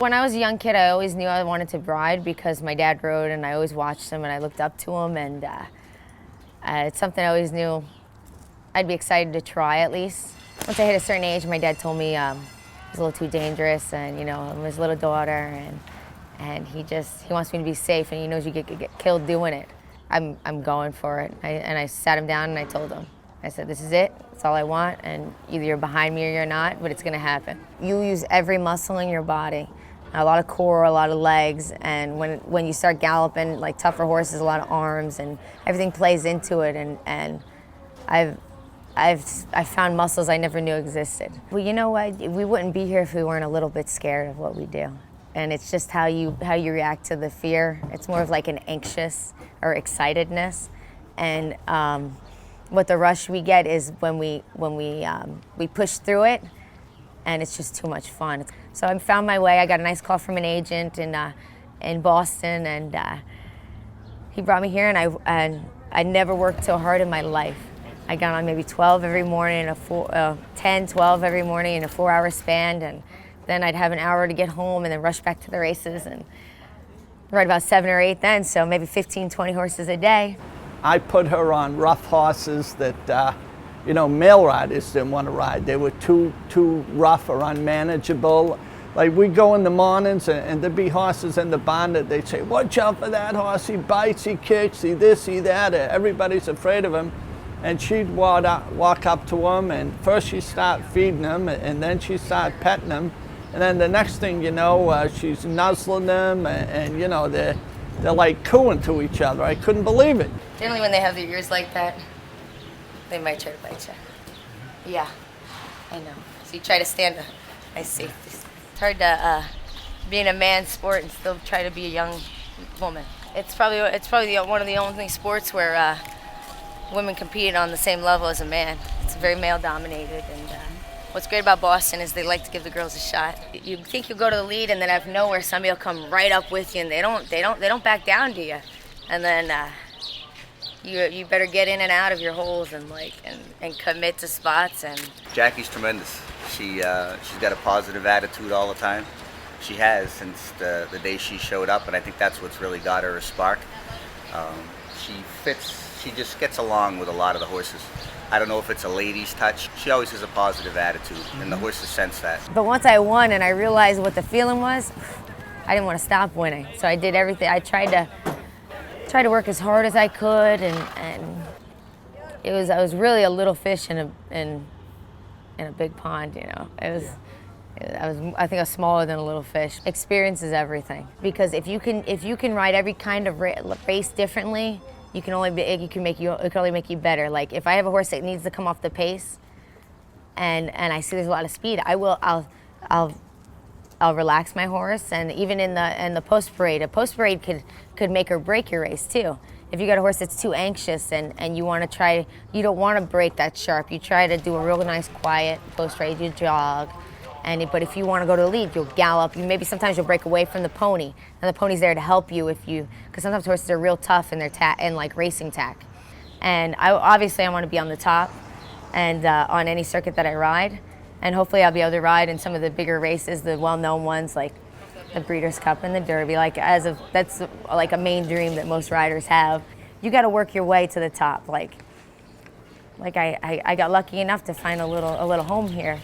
When I was a young kid, I always knew I wanted to ride because my dad rode and I always watched him and I looked up to him, and it's something I always knew I'd be excited to try at least. Once I hit a certain age, my dad told me it was a little too dangerous, and you know, I'm his little daughter, and he wants me to be safe, and he knows you get killed doing it. I'm going for it. And I sat him down and I told him, I said, this is it, that's all I want, and either you're behind me or you're not, but it's gonna happen. You use every muscle in your body, a lot of core, a lot of legs, and when you start galloping, like tougher horses, a lot of arms, and everything plays into it, and I've found muscles I never knew existed. Well, you know what, we wouldn't be here if we weren't a little bit scared of what we do. And it's just how you react to the fear. It's more of like an anxious or excitedness. And what the rush we get is when we push through it, and it's just too much fun. So I found my way. I got a nice call from an agent in Boston, and he brought me here, and I never worked so hard in my life. I got on maybe 12 every morning, 10, 12 every morning in a 4-hour span, and then I'd have an hour to get home and then rush back to the races and ride about 7 or 8 then, so maybe 15, 20 horses a day. I put her on rough horses that, you know, male riders didn't want to ride. They were too rough or unmanageable. Like, we go in the mornings and there'd be horses in the barn that they'd say, watch out for that horse, he bites, he kicks, he this, he that. Everybody's afraid of him. And she'd walk up to him, and first she'd start feeding him, and then she'd start petting him. And then the next thing you know, she's nuzzling them, and you know, they're like cooing to each other. I couldn't believe it. Generally when they have their ears like that, they might try to bite you. Yeah, I know. So you try to stand a nice safety. It's hard to be in a man's sport and still try to be a young woman. It's probably one of the only sports where women compete on the same level as a man. It's very male dominated, and what's great about Boston is they like to give the girls a shot. You think you'll go to the lead, and then out of nowhere somebody will come right up with you, and they don't back down to you. And then you better get in and out of your holes and commit to spots. And Jackie's tremendous. She's got a positive attitude all the time. She has since the day she showed up, and I think that's what's really got her a spark. She just gets along with a lot of the horses. I don't know if it's a lady's touch. She always has a positive attitude, and the horses sense that. But once I won and I realized what the feeling was, I didn't want to stop winning. So I did everything. I tried to work as hard as I could, and I was really a little fish in a big pond. You know, I think I was smaller than a little fish. Experience is everything, because if you can ride every kind of race differently, it can only make you better. Like, if I have a horse that needs to come off the pace, and I see there's a lot of speed, I'll relax my horse. And even in the post parade, a post parade could make or break your race too. If you got a horse that's too anxious and you don't want to break that sharp, you try to do a real nice quiet post parade. You jog. But if you want to go to the lead, you'll gallop. Sometimes you'll break away from the pony, and the pony's there to help you because sometimes horses are real tough in their and like racing tack. And obviously I want to be on the top, and on any circuit that I ride, and hopefully I'll be able to ride in some of the bigger races, the well-known ones like the Breeders' Cup and the Derby. That's like a main dream that most riders have. You got to work your way to the top. Like I got lucky enough to find a little home here.